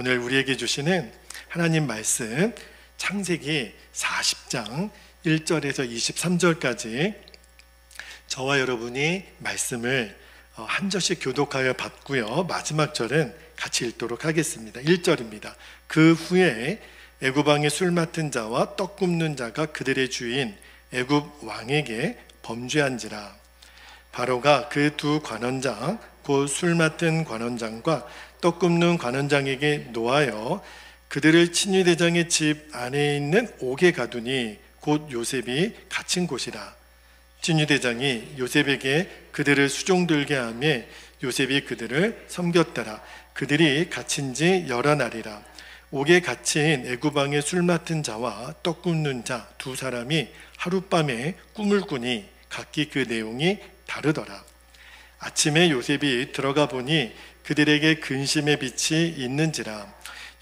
오늘 우리에게 주시는 하나님 말씀 창세기 40장 1절에서 23절까지 저와 여러분이 말씀을 한 절씩 교독하여 받고요, 마지막 절은 같이 읽도록 하겠습니다. 1절입니다. 그 후에 애굽 왕의 술 맡은 자와 떡 굽는 자가 그들의 주인 애굽 왕에게 범죄한지라. 바로가 그 두 관원장 곧 술 맡은 관원장과 떡 굽는 관원장에게 노하여 그들을 친위대장의 집 안에 있는 옥에 가두니 곧 요셉이 갇힌 곳이라. 친위대장이 요셉에게 그들을 수종들게 하며 요셉이 그들을 섬겼더라. 그들이 갇힌 지 여러 날이라. 옥에 갇힌 애굽 왕의 술 맡은 자와 떡 굽는 자 두 사람이 하룻밤에 꿈을 꾸니 각기 그 내용이 다르더라. 아침에 요셉이 들어가 보니 그들에게 근심의 빛이 있는지라.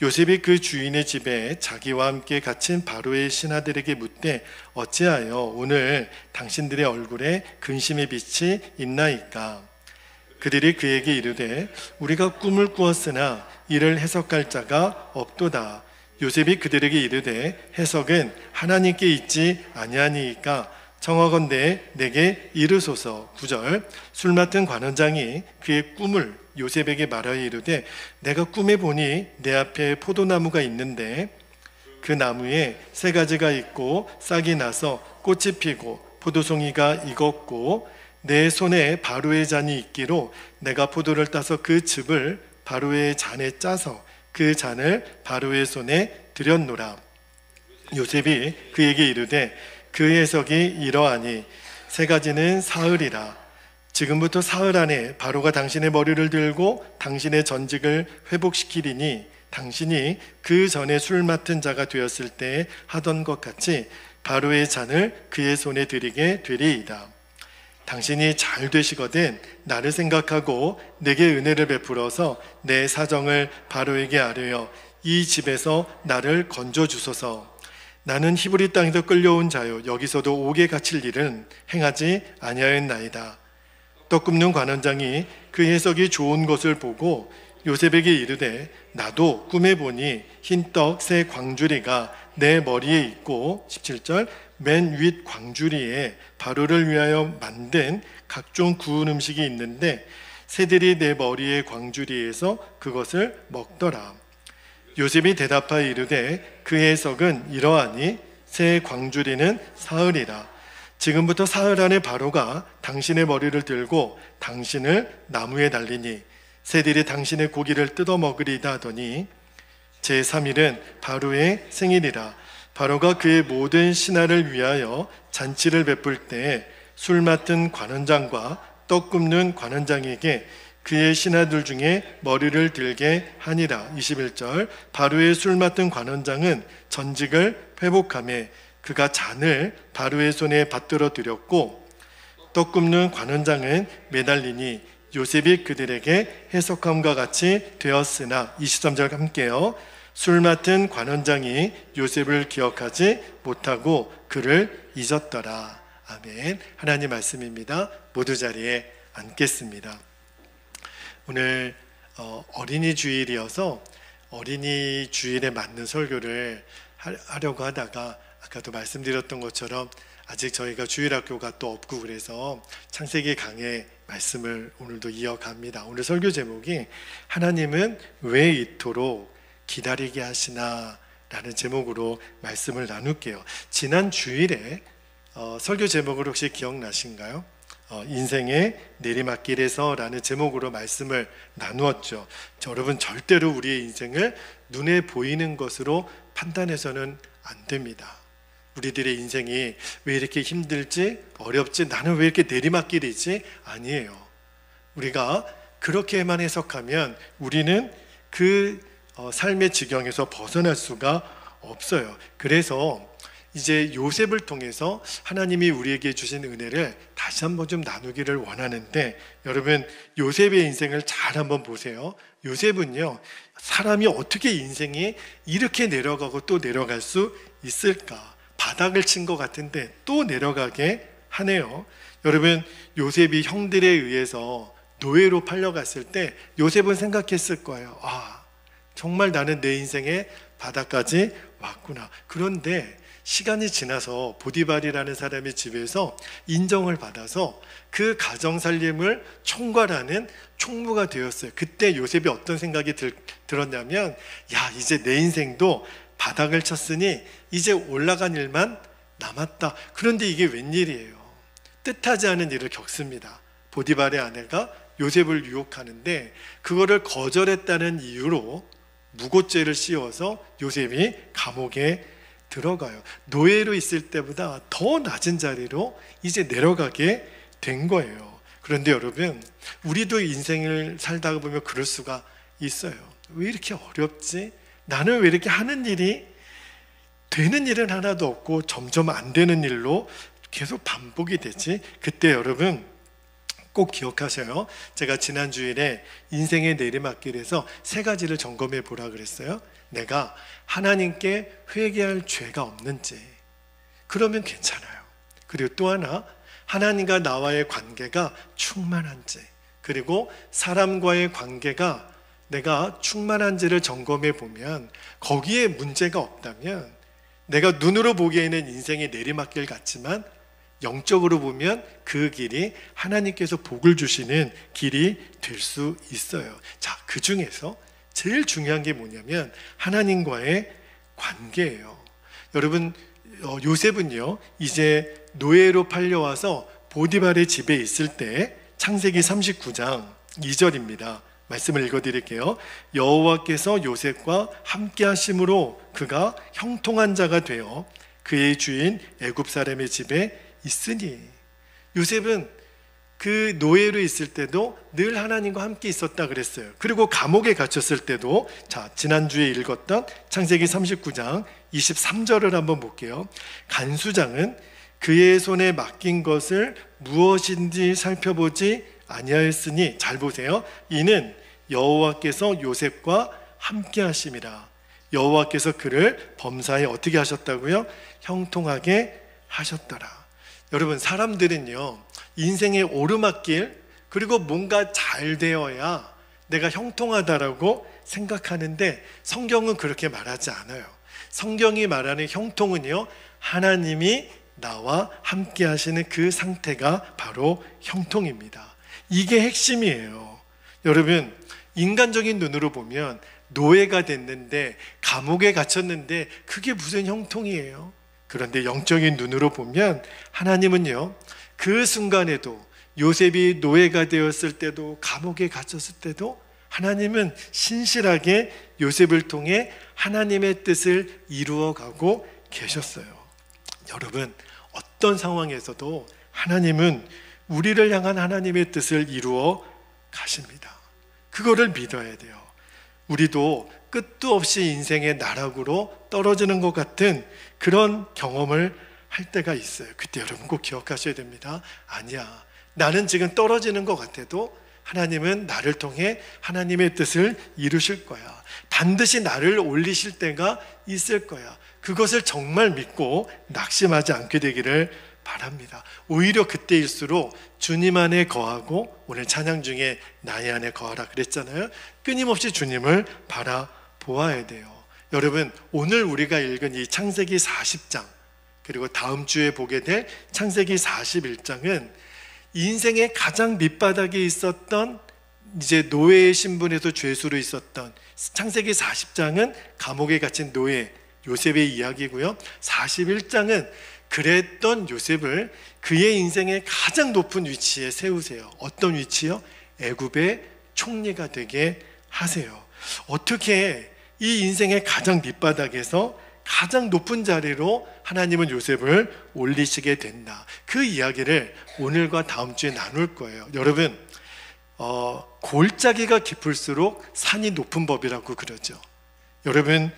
요셉이 그 주인의 집에 자기와 함께 갇힌 바로의 신하들에게 묻되 어찌하여 오늘 당신들의 얼굴에 근심의 빛이 있나이까? 그들이 그에게 이르되 우리가 꿈을 꾸었으나 이를 해석할 자가 없도다. 요셉이 그들에게 이르되 해석은 하나님께 있지 아니하니이까 청하건대 내게 이르소서. 9절 술 맡은 관원장이 그의 꿈을 요셉에게 말하여 이르되 내가 꿈에 보니 내 앞에 포도나무가 있는데 그 나무에 세 가지가 있고 싹이 나서 꽃이 피고 포도송이가 익었고 내 손에 바로의 잔이 있기로 내가 포도를 따서 그 즙을 바로의 잔에 짜서 그 잔을 바로의 손에 들였노라. 요셉이 그에게 이르되 그 해석이 이러하니 세 가지는 사흘이라. 지금부터 사흘 안에 바로가 당신의 머리를 들고 당신의 전직을 회복시키리니 당신이 그 전에 술 맡은 자가 되었을 때 하던 것 같이 바로의 잔을 그의 손에 드리게 되리이다. 당신이 잘 되시거든 나를 생각하고 내게 은혜를 베풀어서 내 사정을 바로에게 아뢰어 이 집에서 나를 건져 주소서. 나는 히브리 땅에서 끌려온 자요 여기서도 옥에 갇힐 일은 행하지 아니하였나이다. 떡 굽는 관원장이 그 해석이 좋은 것을 보고 요셉에게 이르되 나도 꿈에 보니 흰떡 세 광주리가 내 머리에 있고 17절 맨 윗 광주리에 바로를 위하여 만든 각종 구운 음식이 있는데 새들이 내 머리의 광주리에서 그것을 먹더라. 요셉이 대답하여 이르되 그 해석은 이러하니 새 광주리는 사흘이라. 지금부터 사흘 안에 바로가 당신의 머리를 들고 당신을 나무에 달리니 새들이 당신의 고기를 뜯어 먹으리다 하더니 제3일은 바로의 생일이라. 바로가 그의 모든 신하를 위하여 잔치를 베풀 때에 술 맡은 관원장과 떡 굽는 관원장에게 그의 신하들 중에 머리를 들게 하니라. 21절 바로의 술 맡은 관원장은 전직을 회복하며 그가 잔을 바로의 손에 받들어 드렸고 떡 굽는 관원장은 매달리니 요셉이 그들에게 해석함과 같이 되었으나 23절 함께요. 술 맡은 관원장이 요셉을 기억하지 못하고 그를 잊었더라. 아멘. 하나님 말씀입니다. 모두 자리에 앉겠습니다. 오늘 어린이 주일이어서 어린이 주일에 맞는 설교를 하려고 하다가 아까도 말씀드렸던 것처럼 아직 저희가 주일학교가 또 없고 그래서 창세기 강의 말씀을 오늘도 이어갑니다. 오늘 설교 제목이 하나님은 왜 이토록 기다리게 하시나 라는 제목으로 말씀을 나눌게요. 지난 주일에 설교 제목을 혹시 기억나신가요? 인생의 내리막길에서 라는 제목으로 말씀을 나누었죠. 여러분 절대로 우리의 인생을 눈에 보이는 것으로 판단해서는 안 됩니다. 우리들의 인생이 왜 이렇게 힘들지 어렵지 나는 왜 이렇게 내리막길이지 아니에요. 우리가 그렇게만 해석하면 우리는 그 삶의 지경에서 벗어날 수가 없어요. 그래서 이제 요셉을 통해서 하나님이 우리에게 주신 은혜를 다시 한번 좀 나누기를 원하는데 여러분 요셉의 인생을 잘 한번 보세요. 요셉은요 사람이 어떻게 인생이 이렇게 내려가고 또 내려갈 수 있을까? 바닥을 친 것 같은데 또 내려가게 하네요. 여러분 요셉이 형들에 의해서 노예로 팔려갔을 때 요셉은 생각했을 거예요. 정말 나는 내 인생의 바닥까지 왔구나. 그런데 시간이 지나서 보디발이라는 사람의 집에서 인정을 받아서 그 가정 살림을 총괄하는 총무가 되었어요. 그때 요셉이 어떤 생각이 들었냐면, 야, 이제 내 인생도 바닥을 쳤으니 이제 올라간 일만 남았다. 그런데 이게 웬일이에요? 뜻하지 않은 일을 겪습니다. 보디발의 아내가 요셉을 유혹하는데 그거를 거절했다는 이유로 무고죄를 씌워서 요셉이 감옥에 들어가요. 노예로 있을 때보다 더 낮은 자리로 이제 내려가게 된 거예요. 그런데 여러분, 우리도 인생을 살다가 보면 그럴 수가 있어요. 왜 이렇게 어렵지? 나는 왜 이렇게 하는 일이 되는 일은 하나도 없고 점점 안 되는 일로 계속 반복이 되지? 그때 여러분 꼭 기억하셔요. 제가 지난 주일에 인생의 내리막길에서 3가지를 점검해 보라 그랬어요. 내가 하나님께 회개할 죄가 없는지, 그러면 괜찮아요. 그리고 또 하나, 하나님과 나와의 관계가 충만한지, 그리고 사람과의 관계가 내가 충만한지를 점검해 보면 거기에 문제가 없다면 내가 눈으로 보기에는 인생의 내리막길 같지만 영적으로 보면 그 길이 하나님께서 복을 주시는 길이 될 수 있어요. 자, 그 중에서 제일 중요한 게 뭐냐면 하나님과의 관계예요. 여러분, 요셉은요 이제 노예로 팔려와서 보디발의 집에 있을 때 창세기 39장 2절입니다. 말씀을 읽어드릴게요. 여호와께서 요셉과 함께 하심으로 그가 형통한 자가 되어 그의 주인 애굽 사람의 집에 있으니. 요셉은 그 노예로 있을 때도 늘 하나님과 함께 있었다 그랬어요. 그리고 감옥에 갇혔을 때도, 자, 지난주에 읽었던 창세기 39장 23절을 한번 볼게요. 간수장은 그의 손에 맡긴 것을 무엇인지 살펴보지 아니하였으니, 잘 보세요. 이는 여호와께서 요셉과 함께 하심이라. 여호와께서 그를 범사에 어떻게 하셨다고요? 형통하게 하셨더라. 여러분, 사람들은요 인생의 오르막길, 그리고 뭔가 잘 되어야 내가 형통하다라고 생각하는데 성경은 그렇게 말하지 않아요. 성경이 말하는 형통은요, 하나님이 나와 함께 하시는 그 상태가 바로 형통입니다. 이게 핵심이에요. 여러분, 인간적인 눈으로 보면 노예가 됐는데, 감옥에 갇혔는데 그게 무슨 형통이에요? 그런데 영적인 눈으로 보면 하나님은요, 그 순간에도, 요셉이 노예가 되었을 때도, 감옥에 갇혔을 때도 하나님은 신실하게 요셉을 통해 하나님의 뜻을 이루어가고 계셨어요. 여러분, 어떤 상황에서도 하나님은 우리를 향한 하나님의 뜻을 이루어 가십니다. 그거를 믿어야 돼요. 우리도 끝도 없이 인생의 나락으로 떨어지는 것 같은 그런 경험을 할 때가 있어요. 그때 여러분 꼭 기억하셔야 됩니다. 아니야, 나는 지금 떨어지는 것 같아도 하나님은 나를 통해 하나님의 뜻을 이루실 거야. 반드시 나를 올리실 때가 있을 거야. 그것을 정말 믿고 낙심하지 않게 되기를 바랍니다. 오히려 그때일수록 주님 안에 거하고, 오늘 찬양 중에 나의 안에 거하라 그랬잖아요. 끊임없이 주님을 바라보아야 돼요. 여러분, 오늘 우리가 읽은 이 창세기 40장, 그리고 다음 주에 보게 될 창세기 41장은 인생의 가장 밑바닥에 있었던, 이제 노예의 신분에서 죄수로 있었던, 창세기 40장은 감옥에 갇힌 노예 요셉의 이야기고요. 41장은 그랬던 요셉을 그의 인생의 가장 높은 위치에 세우세요. 어떤 위치요? 애굽의 총리가 되게 하세요. 어떻게 이 인생의 가장 밑바닥에서 가장 높은 자리로 하나님은 요셉을 올리시게 된다. 그 이야기를 오늘과 다음 주에 나눌 거예요. 여러분, 골짜기가 깊을수록 산이 높은 법이라고 그러죠. 여러분,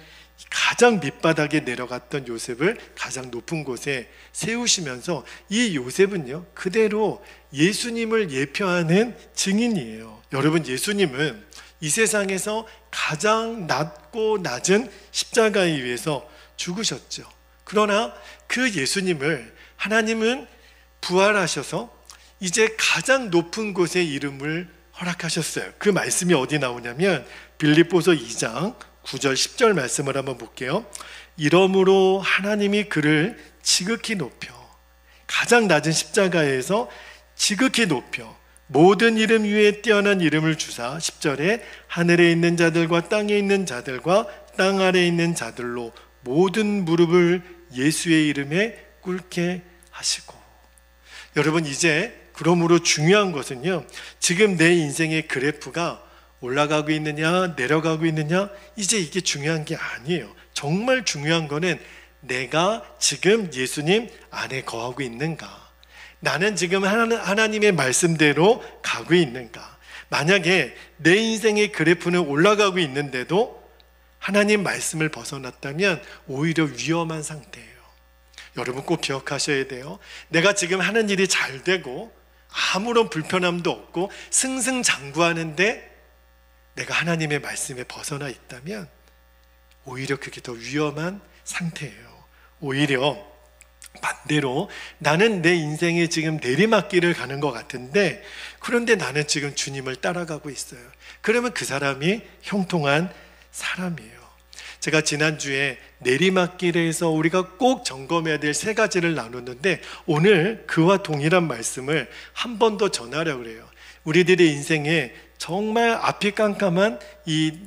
가장 밑바닥에 내려갔던 요셉을 가장 높은 곳에 세우시면서 이 요셉은요, 그대로 예수님을 예표하는 증인이에요. 여러분, 예수님은 이 세상에서 가장 낮고 낮은 십자가에 위해서 죽으셨죠. 그러나 그 예수님을 하나님은 부활하셔서 이제 가장 높은 곳에 이름을 허락하셨어요. 그 말씀이 어디 나오냐면 빌립보서 2장 9절 10절 말씀을 한번 볼게요. 이러므로 하나님이 그를 지극히 높여, 가장 낮은 십자가에서 지극히 높여 모든 이름 위에 뛰어난 이름을 주사, 10절에 하늘에 있는 자들과 땅에 있는 자들과 땅 아래에 있는 자들로 모든 무릎을 예수의 이름에 꿇게 하시고. 여러분, 이제 그러므로 중요한 것은요, 지금 내 인생의 그래프가 올라가고 있느냐 내려가고 있느냐, 이제 이게 중요한 게 아니에요. 정말 중요한 거는 내가 지금 예수님 안에 거하고 있는가, 나는 지금 하나님의 말씀대로 가고 있는가. 만약에 내 인생의 그래프는 올라가고 있는데도 하나님 말씀을 벗어났다면 오히려 위험한 상태예요. 여러분 꼭 기억하셔야 돼요. 내가 지금 하는 일이 잘 되고 아무런 불편함도 없고 승승장구하는데 내가 하나님의 말씀에 벗어나 있다면 오히려 그게 더 위험한 상태예요. 오히려 반대로 나는 내 인생에 지금 내리막길을 가는 것 같은데, 그런데 나는 지금 주님을 따라가고 있어요. 그러면 그 사람이 형통한 사람이에요. 제가 지난주에 내리막길에서 우리가 꼭 점검해야 될 세 가지를 나눴는데, 오늘 그와 동일한 말씀을 한 번 더 전하려고 그래요. 우리들의 인생에 정말 앞이 깜깜한 이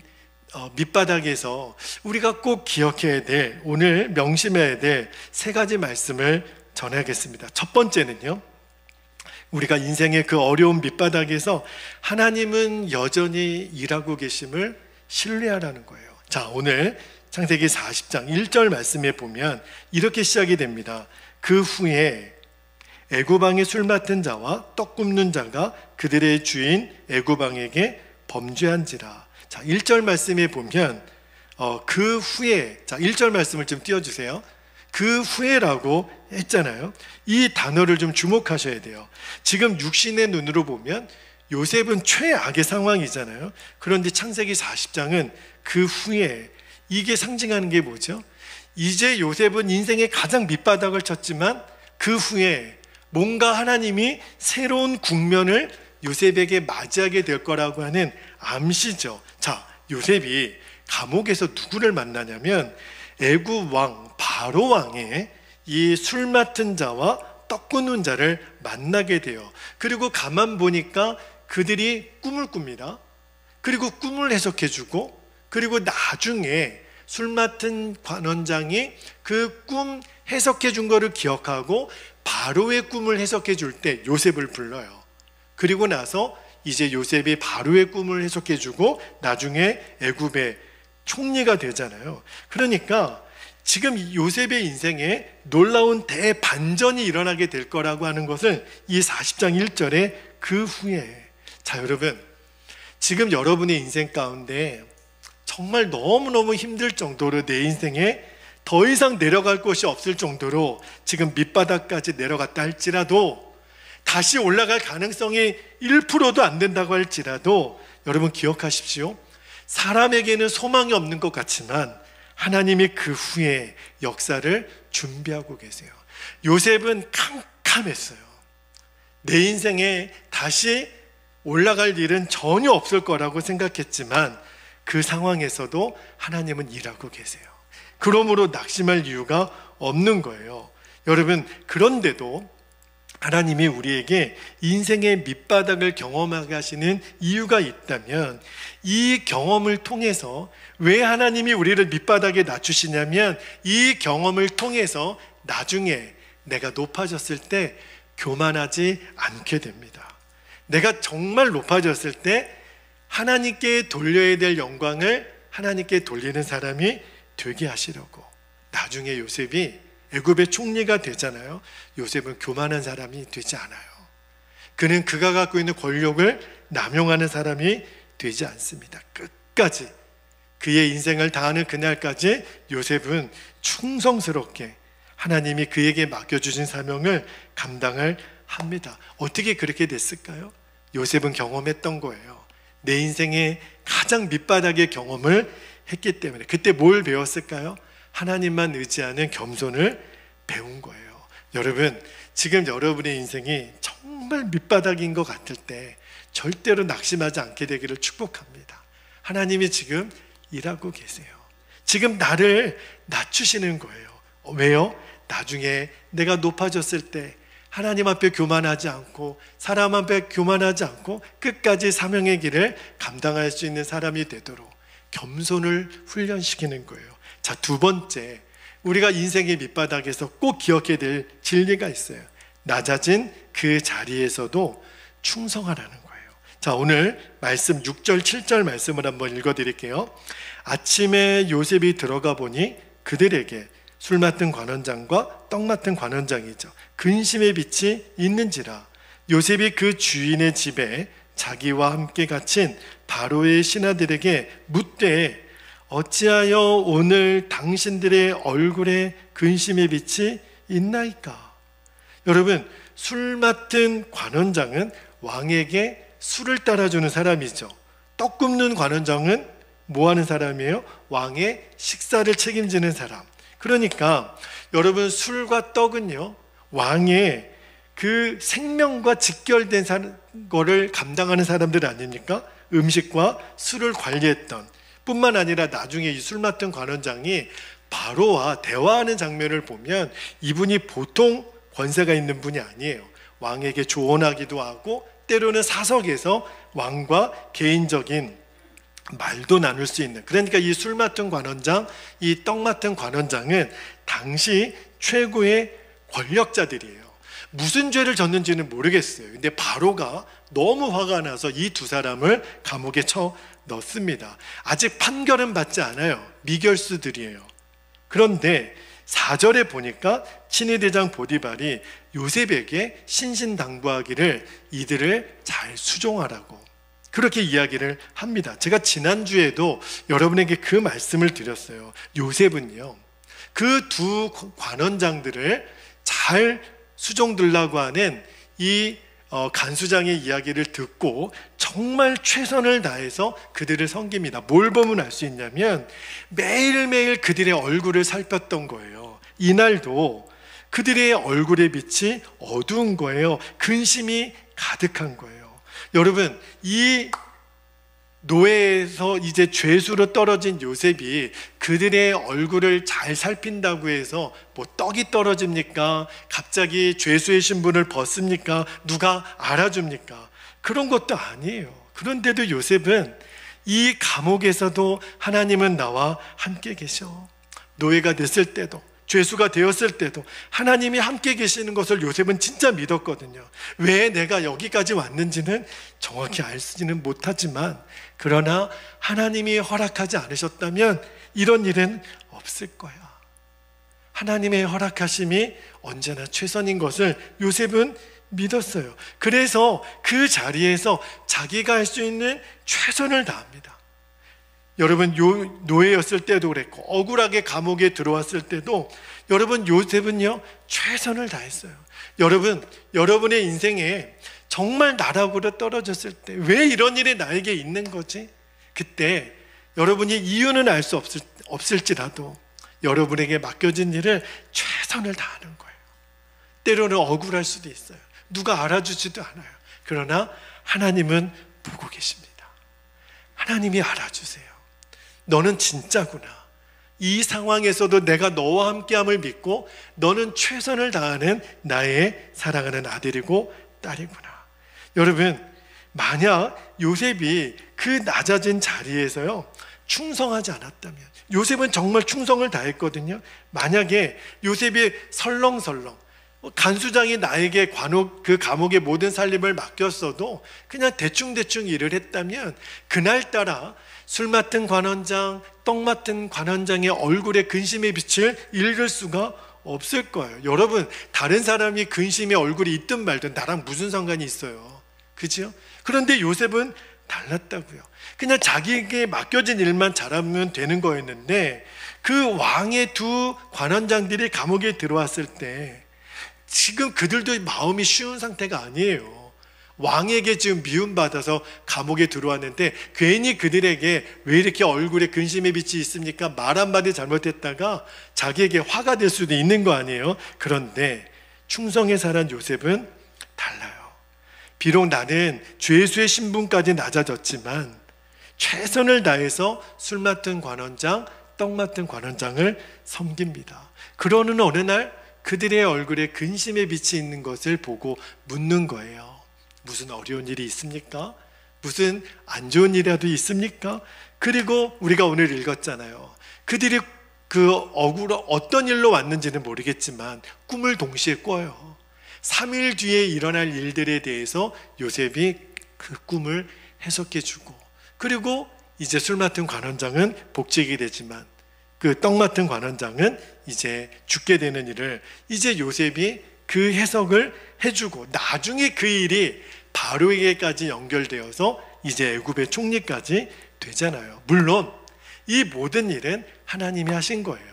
밑바닥에서 우리가 꼭 기억해야 될, 오늘 명심해야 될 세 가지 말씀을 전하겠습니다. 첫 번째는요, 우리가 인생의 그 어려운 밑바닥에서 하나님은 여전히 일하고 계심을 신뢰하라는 거예요. 자, 오늘 창세기 40장 1절 말씀에 보면 이렇게 시작이 됩니다. 그 후에 애굽 왕의 술 맡은 자와 떡 굽는 자가 그들의 주인 애굽 왕에게 범죄한지라. 자, 1절 말씀에 보면 그 후에, 자 1절 말씀을 좀 띄워주세요. 그 후에라고 했잖아요. 이 단어를 좀 주목하셔야 돼요. 지금 육신의 눈으로 보면 요셉은 최악의 상황이잖아요. 그런데 창세기 40장은 그 후에, 이게 상징하는 게 뭐죠? 이제 요셉은 인생의 가장 밑바닥을 쳤지만 그 후에 뭔가 하나님이 새로운 국면을 요셉에게 맞이하게 될 거라고 하는 암시죠. 자, 요셉이 감옥에서 누구를 만나냐면 애굽 왕 바로 왕의 이 술 맡은 자와 떡 굽는 자를 만나게 돼요. 그리고 가만 보니까 그들이 꿈을 꿉니다. 그리고 꿈을 해석해주고, 그리고 나중에 술 맡은 관원장이 그 꿈 해석해 준 거를 기억하고 바로의 꿈을 해석해 줄 때 요셉을 불러요. 그리고 나서 이제 요셉이 바로의 꿈을 해석해 주고 나중에 애굽의 총리가 되잖아요. 그러니까 지금 요셉의 인생에 놀라운 대반전이 일어나게 될 거라고 하는 것을 이 40장 1절에 그 후에. 자, 여러분, 지금 여러분의 인생 가운데 정말 너무너무 힘들 정도로 내 인생에 더 이상 내려갈 곳이 없을 정도로 지금 밑바닥까지 내려갔다 할지라도, 다시 올라갈 가능성이 1%도 안 된다고 할지라도, 여러분 기억하십시오. 사람에게는 소망이 없는 것 같지만 하나님이 그 후에 역사를 준비하고 계세요. 요셉은 캄캄했어요. 내 인생에 다시 올라갈 일은 전혀 없을 거라고 생각했지만 그 상황에서도 하나님은 일하고 계세요. 그러므로 낙심할 이유가 없는 거예요. 여러분, 그런데도 하나님이 우리에게 인생의 밑바닥을 경험하게 하시는 이유가 있다면, 이 경험을 통해서, 왜 하나님이 우리를 밑바닥에 낮추시냐면 이 경험을 통해서 나중에 내가 높아졌을 때 교만하지 않게 됩니다. 내가 정말 높아졌을 때 하나님께 돌려야 될 영광을 하나님께 돌리는 사람이 되게 하시려고. 나중에 요셉이 애굽의 총리가 되잖아요. 요셉은 교만한 사람이 되지 않아요. 그는 그가 갖고 있는 권력을 남용하는 사람이 되지 않습니다. 끝까지 그의 인생을 다하는 그날까지 요셉은 충성스럽게 하나님이 그에게 맡겨주신 사명을 감당을 합니다. 어떻게 그렇게 됐을까요? 요셉은 경험했던 거예요. 내 인생의 가장 밑바닥의 경험을 했기 때문에. 그때 뭘 배웠을까요? 하나님만 의지하는 겸손을 배운 거예요. 여러분, 지금 여러분의 인생이 정말 밑바닥인 것 같을 때 절대로 낙심하지 않게 되기를 축복합니다. 하나님이 지금 일하고 계세요. 지금 나를 낮추시는 거예요. 왜요? 나중에 내가 높아졌을 때 하나님 앞에 교만하지 않고 사람 앞에 교만하지 않고 끝까지 사명의 길을 감당할 수 있는 사람이 되도록 겸손을 훈련시키는 거예요. 자, 두 번째, 우리가 인생의 밑바닥에서 꼭 기억해야 될 진리가 있어요. 낮아진 그 자리에서도 충성하라는 거예요. 자, 오늘 말씀 6절 7절 말씀을 한번 읽어드릴게요. 아침에 요셉이 들어가 보니 그들에게 술 맡은 관원장과 떡 맡은 관원장이죠, 근심의 빛이 있는지라. 요셉이 그 주인의 집에 자기와 함께 갇힌 바로의 신하들에게 묻되 어찌하여 오늘 당신들의 얼굴에 근심의 빛이 있나이까? 여러분, 술 맡은 관원장은 왕에게 술을 따라주는 사람이죠. 떡 굽는 관원장은 뭐 하는 사람이에요? 왕의 식사를 책임지는 사람. 그러니까 여러분, 술과 떡은요, 왕의 그 생명과 직결된 거를 감당하는 사람들 아닙니까? 음식과 술을 관리했던, 뿐만 아니라 나중에 이 술 맡은 관원장이 바로와 대화하는 장면을 보면 이분이 보통 권세가 있는 분이 아니에요. 왕에게 조언하기도 하고 때로는 사석에서 왕과 개인적인 말도 나눌 수 있는, 그러니까 이 술 맡은 관원장, 이 떡 맡은 관원장은 당시 최고의 권력자들이에요. 무슨 죄를 졌는지는 모르겠어요. 근데 바로가 너무 화가 나서 이 두 사람을 감옥에 쳐 넣습니다. 아직 판결은 받지 않아요. 미결수들이에요. 그런데 4절에 보니까 친위대장 보디발이 요셉에게 신신당부하기를 이들을 잘 수종하라고 그렇게 이야기를 합니다. 제가 지난주에도 여러분에게 그 말씀을 드렸어요. 요셉은요, 그 두 관원장들을 잘 수종들라고 하는 이 간수장의 이야기를 듣고 정말 최선을 다해서 그들을 섬깁니다. 뭘 보면 알 수 있냐면 매일매일 그들의 얼굴을 살폈던 거예요. 이날도 그들의 얼굴의 빛이 어두운 거예요. 근심이 가득한 거예요. 여러분, 이 노예에서 이제 죄수로 떨어진 요셉이 그들의 얼굴을 잘 살핀다고 해서 뭐 떡이 떨어집니까? 갑자기 죄수의 신분을 벗습니까? 누가 알아줍니까? 그런 것도 아니에요. 그런데도 요셉은 이 감옥에서도 하나님은 나와 함께 계셔. 노예가 됐을 때도, 죄수가 되었을 때도 하나님이 함께 계시는 것을 요셉은 진짜 믿었거든요. 왜 내가 여기까지 왔는지는 정확히 알지는 못하지만, 그러나 하나님이 허락하지 않으셨다면 이런 일은 없을 거야. 하나님의 허락하심이 언제나 최선인 것을 요셉은 믿었어요. 그래서 그 자리에서 자기가 할 수 있는 최선을 다합니다. 여러분, 노예였을 때도 그랬고 억울하게 감옥에 들어왔을 때도 여러분, 요셉은요 최선을 다했어요. 여러분, 여러분의 인생에 정말 나락으로 떨어졌을 때 왜 이런 일이 나에게 있는 거지? 그때 여러분이 이유는 알 수 없을지라도 여러분에게 맡겨진 일을 최선을 다하는 거예요. 때로는 억울할 수도 있어요. 누가 알아주지도 않아요. 그러나 하나님은 보고 계십니다. 하나님이 알아주세요. 너는 진짜구나. 이 상황에서도 내가 너와 함께함을 믿고 너는 최선을 다하는 나의 사랑하는 아들이고 딸이구나. 여러분, 만약 요셉이 그 낮아진 자리에서요 충성하지 않았다면, 요셉은 정말 충성을 다했거든요. 만약에 요셉이 설렁설렁 간수장이 나에게 그 감옥의 모든 살림을 맡겼어도 그냥 대충대충 일을 했다면 그날따라 술 맡은 관원장, 떡 맡은 관원장의 얼굴에 근심의 빛을 읽을 수가 없을 거예요. 여러분, 다른 사람이 근심의 얼굴이 있든 말든 나랑 무슨 상관이 있어요? 그죠? 그런데 요셉은 달랐다고요. 그냥 자기에게 맡겨진 일만 잘하면 되는 거였는데 그 왕의 두 관원장들이 감옥에 들어왔을 때 지금 그들도 마음이 쉬운 상태가 아니에요. 왕에게 지금 미움받아서 감옥에 들어왔는데 괜히 그들에게 왜 이렇게 얼굴에 근심의 빛이 있습니까? 말 한마디 잘못했다가 자기에게 화가 될 수도 있는 거 아니에요? 그런데 충성에 살한 요셉은 달라요. 비록 나는 죄수의 신분까지 낮아졌지만 최선을 다해서 술 맡은 관원장, 떡 맡은 관원장을 섬깁니다. 그러는 어느 날 그들의 얼굴에 근심의 빛이 있는 것을 보고 묻는 거예요. 무슨 어려운 일이 있습니까? 무슨 안 좋은 일이라도 있습니까? 그리고 우리가 오늘 읽었잖아요. 그들이 어떤 일로 왔는지는 모르겠지만 꿈을 동시에 꿔요. 3일 뒤에 일어날 일들에 대해서 요셉이 그 꿈을 해석해 주고, 그리고 이제 술 맡은 관원장은 복직이 되지만 그 떡 맡은 관원장은 이제 죽게 되는 일을 이제 요셉이 그 해석을 해주고, 나중에 그 일이 바로에게까지 연결되어서 이제 애굽의 총리까지 되잖아요. 물론 이 모든 일은 하나님이 하신 거예요.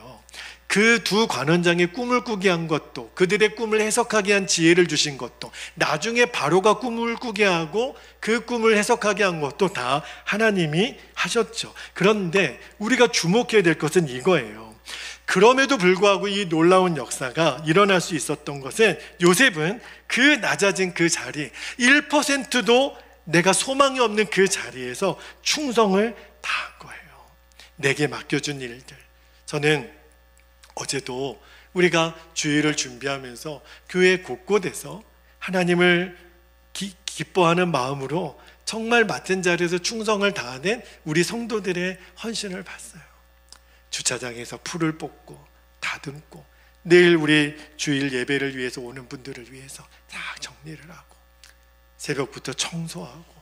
그 두 관원장의 꿈을 꾸게 한 것도, 그들의 꿈을 해석하게 한 지혜를 주신 것도, 나중에 바로가 꿈을 꾸게 하고 그 꿈을 해석하게 한 것도 다 하나님이 하셨죠. 그런데 우리가 주목해야 될 것은 이거예요. 그럼에도 불구하고 이 놀라운 역사가 일어날 수 있었던 것은, 요셉은 그 낮아진 그 자리, 1%도 내가 소망이 없는 그 자리에서 충성을 다한 거예요. 내게 맡겨준 일들. 저는 어제도 우리가 주일을 준비하면서 교회 곳곳에서 하나님을 기뻐하는 마음으로 정말 맡은 자리에서 충성을 다하는 우리 성도들의 헌신을 봤어요. 주차장에서 풀을 뽑고 다듬고, 내일 우리 주일 예배를 위해서 오는 분들을 위해서 딱 정리를 하고, 새벽부터 청소하고,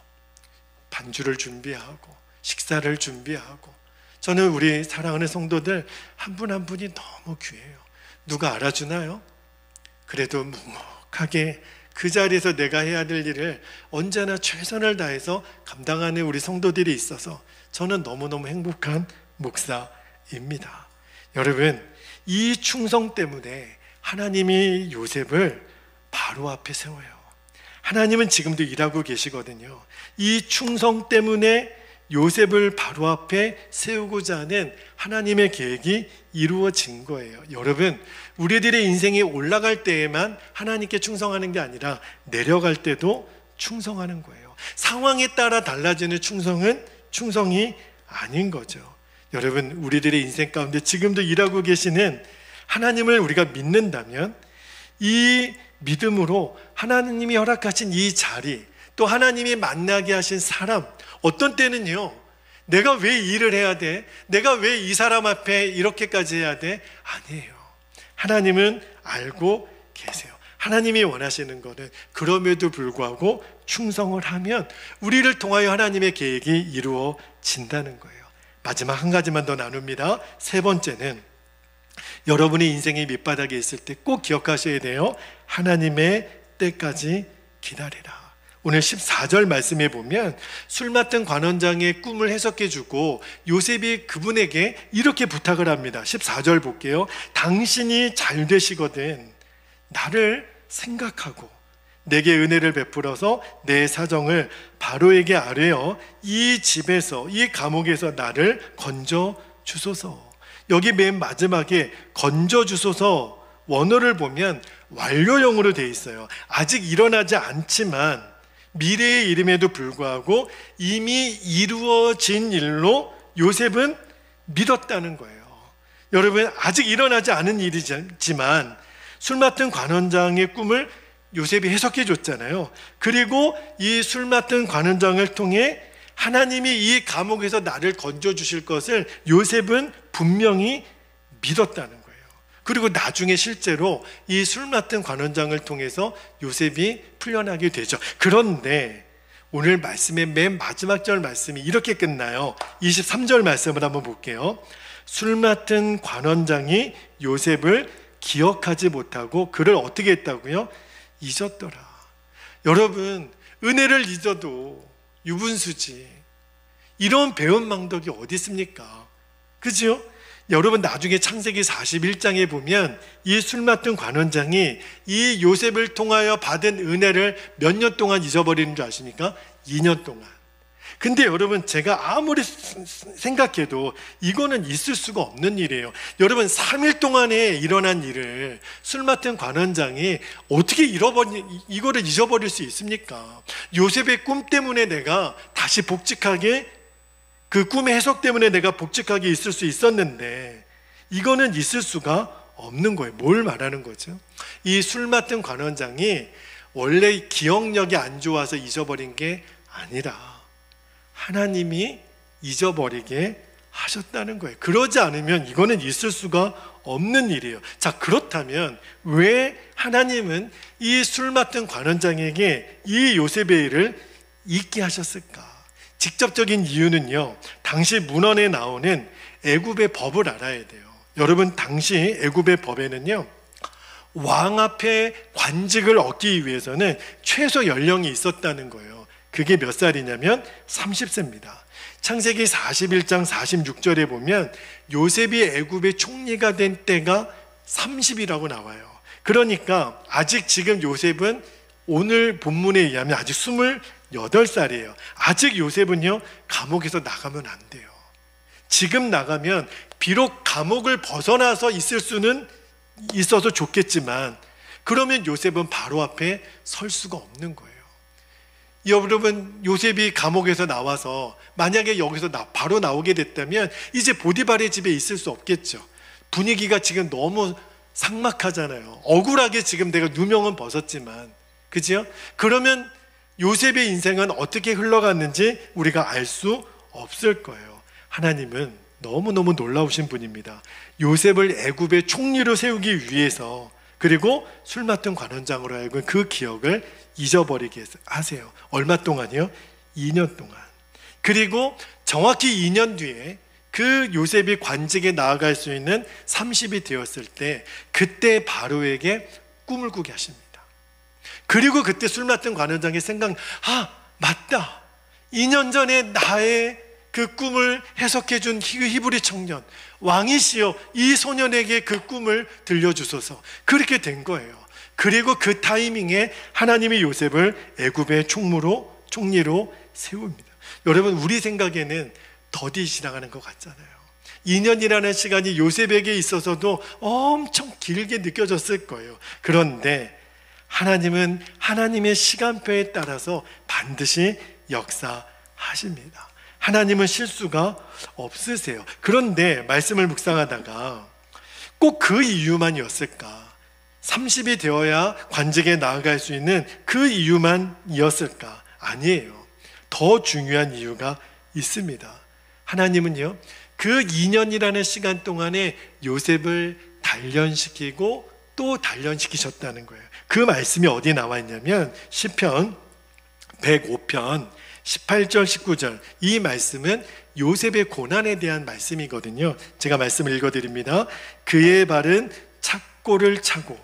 반주를 준비하고, 식사를 준비하고. 저는 우리 사랑하는 성도들 한 분 한 분이 너무 귀해요. 누가 알아주나요? 그래도 묵묵하게 그 자리에서 내가 해야 될 일을 언제나 최선을 다해서 감당하는 우리 성도들이 있어서 저는 너무너무 행복한 목사입니다. 여러분, 이 충성 때문에 하나님이 요셉을 바로 앞에 세워요. 하나님은 지금도 일하고 계시거든요. 이 충성 때문에 요셉을 바로 앞에 세우고자 하는 하나님의 계획이 이루어진 거예요. 여러분, 우리들의 인생이 올라갈 때에만 하나님께 충성하는 게 아니라 내려갈 때도 충성하는 거예요. 상황에 따라 달라지는 충성은 충성이 아닌 거죠. 여러분, 우리들의 인생 가운데 지금도 일하고 계시는 하나님을 우리가 믿는다면, 이 믿음으로 하나님이 허락하신 이 자리, 또 하나님이 만나게 하신 사람, 어떤 때는요, 내가 왜 일을 해야 돼? 내가 왜 이 사람 앞에 이렇게까지 해야 돼? 아니에요. 하나님은 알고 계세요. 하나님이 원하시는 것은 그럼에도 불구하고 충성을 하면 우리를 통하여 하나님의 계획이 이루어진다는 거예요. 마지막 한 가지만 더 나눕니다. 세 번째는, 여러분의 인생의 밑바닥에 있을 때 꼭 기억하셔야 돼요. 하나님의 때까지 기다리라. 오늘 14절 말씀에 보면 술 맡은 관원장의 꿈을 해석해주고 요셉이 그분에게 이렇게 부탁을 합니다. 14절 볼게요. 당신이 잘 되시거든 나를 생각하고 내게 은혜를 베풀어서 내 사정을 바로에게 아뢰어 이 집에서, 이 감옥에서 나를 건져 주소서. 여기 맨 마지막에 건져 주소서 원어를 보면 완료형으로 되어 있어요. 아직 일어나지 않지만 미래의 일임에도 불구하고 이미 이루어진 일로 요셉은 믿었다는 거예요. 여러분, 아직 일어나지 않은 일이지만 술 맡은 관원장의 꿈을 요셉이 해석해 줬잖아요. 그리고 이 술 맡은 관원장을 통해 하나님이 이 감옥에서 나를 건져 주실 것을 요셉은 분명히 믿었다는 거예요. 그리고 나중에 실제로 이 술 맡은 관원장을 통해서 요셉이 풀려나게 되죠. 그런데 오늘 말씀의 맨 마지막 절 말씀이 이렇게 끝나요. 23절 말씀을 한번 볼게요. 술 맡은 관원장이 요셉을 기억하지 못하고 그를 어떻게 했다고요? 잊었더라. 여러분, 은혜를 잊어도 유분수지. 이런 배은망덕이 어디 있습니까? 그죠? 여러분, 나중에 창세기 41장에 보면 이 술 맡은 관원장이 이 요셉을 통하여 받은 은혜를 몇 년 동안 잊어버리는 줄 아십니까? 2년 동안. 근데 여러분, 제가 아무리 생각해도 이거는 있을 수가 없는 일이에요. 여러분, 3일 동안에 일어난 일을 술 맡은 관원장이 어떻게 이거를 잊어버릴 수 있습니까? 요셉의 꿈 때문에 내가 다시 복직하게 그 꿈의 해석 때문에 내가 복직하게 있을 수 있었는데 이거는 있을 수가 없는 거예요. 뭘 말하는 거죠? 이 술 맡은 관원장이 원래 기억력이 안 좋아서 잊어버린 게 아니라 하나님이 잊어버리게 하셨다는 거예요. 그러지 않으면 이거는 있을 수가 없는 일이에요. 자, 그렇다면 왜 하나님은 이 술 맡은 관원장에게 이 요셉의 일을 잊게 하셨을까? 직접적인 이유는요, 당시 문헌에 나오는 애굽의 법을 알아야 돼요. 여러분, 당시 애굽의 법에는요, 왕 앞에 관직을 얻기 위해서는 최소 연령이 있었다는 거예요. 그게 몇 살이냐면 30세입니다. 창세기 41장 46절에 보면 요셉이 애굽의 총리가 된 때가 30이라고 나와요. 그러니까 아직 지금 요셉은 오늘 본문에 의하면 아직 28살이에요. 아직 요셉은요, 감옥에서 나가면 안 돼요. 지금 나가면 비록 감옥을 벗어나서 있을 수는 있어서 좋겠지만 그러면 요셉은 바로 앞에 설 수가 없는 거예요. 여러분, 요셉이 감옥에서 나와서 만약에 여기서 바로 나오게 됐다면 이제 보디발의 집에 있을 수 없겠죠. 분위기가 지금 너무 삭막하잖아요. 억울하게 지금 내가 누명은 벗었지만, 그죠? 그러면 요셉의 인생은 어떻게 흘러갔는지 우리가 알 수 없을 거예요. 하나님은 너무너무 놀라우신 분입니다. 요셉을 애굽의 총리로 세우기 위해서, 그리고 술 맡은 관원장으로 하여금 그 기억을 잊어버리게 하세요. 얼마 동안이요? 2년 동안. 그리고 정확히 2년 뒤에 그 요셉이 관직에 나아갈 수 있는 30이 되었을 때 그때 바로에게 꿈을 꾸게 하십니다. 그리고 그때 술 맡은 관원장의 생각, 맞다, 2년 전에 나의 그 꿈을 해석해 준 히브리 청년, 왕이시여 이 소년에게 그 꿈을 들려주소서. 그렇게 된 거예요. 그리고 그 타이밍에 하나님이 요셉을 애굽의 총리로 세웁니다. 여러분, 우리 생각에는 더디 지나가는 것 같잖아요. 2년이라는 시간이 요셉에게 있어서도 엄청 길게 느껴졌을 거예요. 그런데 하나님은 하나님의 시간표에 따라서 반드시 역사하십니다. 하나님은 실수가 없으세요. 그런데 말씀을 묵상하다가 꼭 그 이유만이었을까? 30이 되어야 관직에 나아갈 수 있는 그 이유만이었을까? 아니에요. 더 중요한 이유가 있습니다. 하나님은요, 그 2년이라는 시간 동안에 요셉을 단련시키고 또 단련시키셨다는 거예요. 그 말씀이 어디 나와 있냐면 시편 105편 18절 19절, 이 말씀은 요셉의 고난에 대한 말씀이거든요. 제가 말씀을 읽어드립니다. 그의 발은 착고를 차고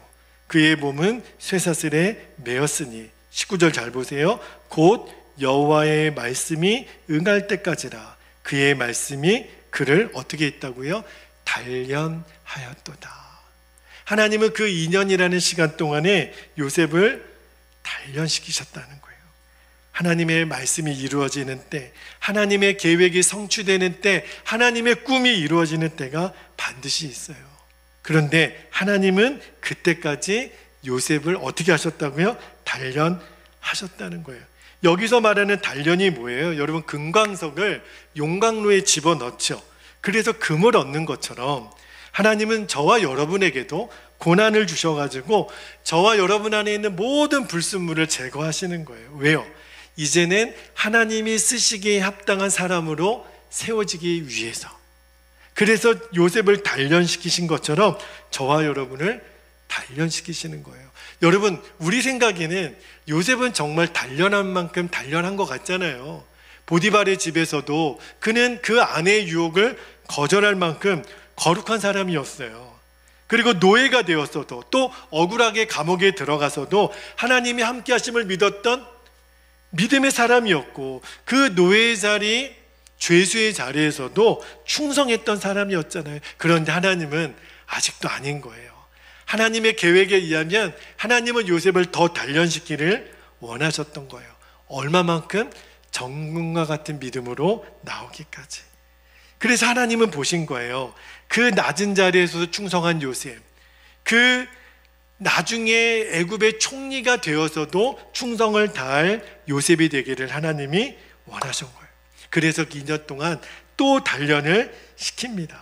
그의 몸은 쇠사슬에 매었으니, 19절 잘 보세요. 곧 여호와의 말씀이 응할 때까지라. 그의 말씀이 그를 어떻게 했다고요? 단련하였도다. 하나님은 그 2년이라는 시간 동안에 요셉을 단련시키셨다는 거예요. 하나님의 말씀이 이루어지는 때, 하나님의 계획이 성취되는 때, 하나님의 꿈이 이루어지는 때가 반드시 있어요. 그런데 하나님은 그때까지 요셉을 어떻게 하셨다고요? 단련하셨다는 거예요. 여기서 말하는 단련이 뭐예요? 여러분, 금광석을 용광로에 집어넣죠. 그래서 금을 얻는 것처럼 하나님은 저와 여러분에게도 고난을 주셔가지고 저와 여러분 안에 있는 모든 불순물을 제거하시는 거예요. 왜요? 이제는 하나님이 쓰시기에 합당한 사람으로 세워지기 위해서. 그래서 요셉을 단련시키신 것처럼 저와 여러분을 단련시키시는 거예요. 여러분, 우리 생각에는 요셉은 정말 단련한 만큼 단련한 것 같잖아요. 보디발의 집에서도 그는 그 아내의 유혹을 거절할 만큼 거룩한 사람이었어요. 그리고 노예가 되었어도, 또 억울하게 감옥에 들어가서도 하나님이 함께 하심을 믿었던 믿음의 사람이었고, 그 노예의 자리, 죄수의 자리에서도 충성했던 사람이었잖아요. 그런데 하나님은 아직도 아닌 거예요. 하나님의 계획에 의하면 하나님은 요셉을 더 단련시키기를 원하셨던 거예요. 얼마만큼? 정금과 같은 믿음으로 나오기까지. 그래서 하나님은 보신 거예요. 그 낮은 자리에서도 충성한 요셉, 그 나중에 애굽의 총리가 되어서도 충성을 다할 요셉이 되기를 하나님이 원하신 거예요. 그래서 2년 동안 또 단련을 시킵니다.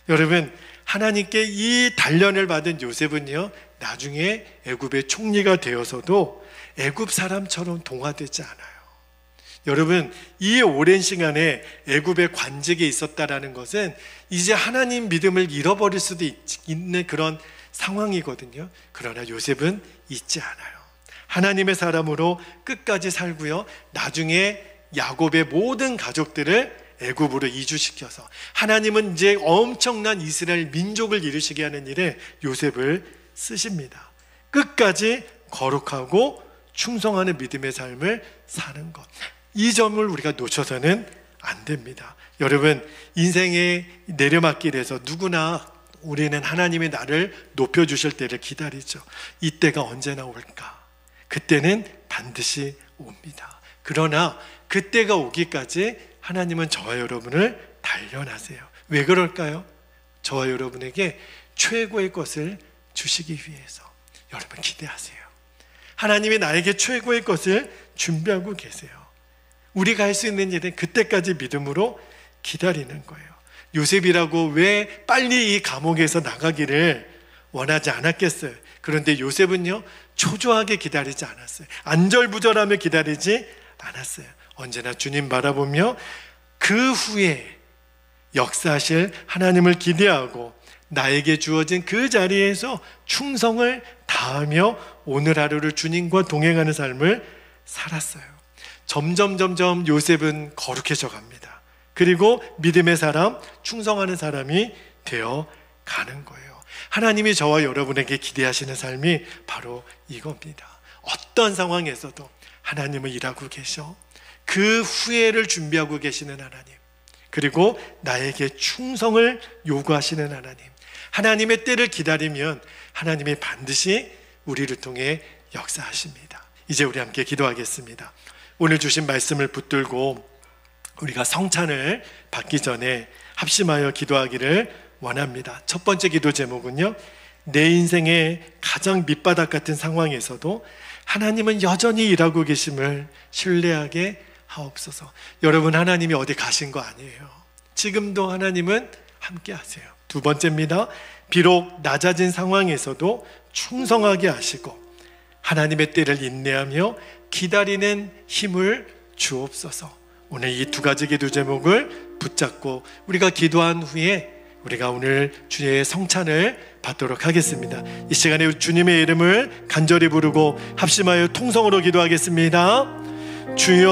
여러분, 하나님께 이 단련을 받은 요셉은요, 나중에 애굽의 총리가 되어서도 애굽 사람처럼 동화되지 않아요. 여러분, 이 오랜 시간에 애굽의 관직에 있었다라는 것은 이제 하나님 믿음을 잃어버릴 수도 있는 그런 상황이거든요. 그러나 요셉은 잊지 않아요. 하나님의 사람으로 끝까지 살고요, 나중에 야곱의 모든 가족들을 애굽으로 이주시켜서 하나님은 이제 엄청난 이스라엘 민족을 이루시게 하는 일에 요셉을 쓰십니다. 끝까지 거룩하고 충성하는 믿음의 삶을 사는 것, 이 점을 우리가 놓쳐서는 안 됩니다. 여러분, 인생의 내려막길에서 누구나 우리는 하나님의 나를 높여주실 때를 기다리죠. 이때가 언제나 올까? 그때는 반드시 옵니다. 그러나 그때가 오기까지 하나님은 저와 여러분을 단련하세요. 왜 그럴까요? 저와 여러분에게 최고의 것을 주시기 위해서. 여러분, 기대하세요. 하나님이 나에게 최고의 것을 준비하고 계세요. 우리가 할 수 있는 일은 그때까지 믿음으로 기다리는 거예요. 요셉이라고 왜 빨리 이 감옥에서 나가기를 원하지 않았겠어요? 그런데 요셉은요, 초조하게 기다리지 않았어요. 안절부절하며 기다리지 않았어요. 언제나 주님 바라보며 그 후에 역사하실 하나님을 기대하고 나에게 주어진 그 자리에서 충성을 다하며 오늘 하루를 주님과 동행하는 삶을 살았어요. 점점 요셉은 거룩해져 갑니다. 그리고 믿음의 사람, 충성하는 사람이 되어 가는 거예요. 하나님이 저와 여러분에게 기대하시는 삶이 바로 이겁니다. 어떤 상황에서도 하나님은 일하고 계셔. 그 후회를 준비하고 계시는 하나님, 그리고 나에게 충성을 요구하시는 하나님, 하나님의 때를 기다리면 하나님이 반드시 우리를 통해 역사하십니다. 이제 우리 함께 기도하겠습니다. 오늘 주신 말씀을 붙들고 우리가 성찬을 받기 전에 합심하여 기도하기를 원합니다. 첫 번째 기도 제목은요, 내 인생의 가장 밑바닥 같은 상황에서도 하나님은 여전히 일하고 계심을 신뢰하게 하옵소서. 여러분, 하나님이 어디 가신 거 아니에요. 지금도 하나님은 함께 하세요. 두 번째입니다. 비록 낮아진 상황에서도 충성하게 하시고 하나님의 때를 인내하며 기다리는 힘을 주옵소서. 오늘 이 두 가지 기도 제목을 붙잡고 우리가 기도한 후에 우리가 오늘 주의 성찬을 받도록 하겠습니다. 이 시간에 주님의 이름을 간절히 부르고 합심하여 통성으로 기도하겠습니다. 주여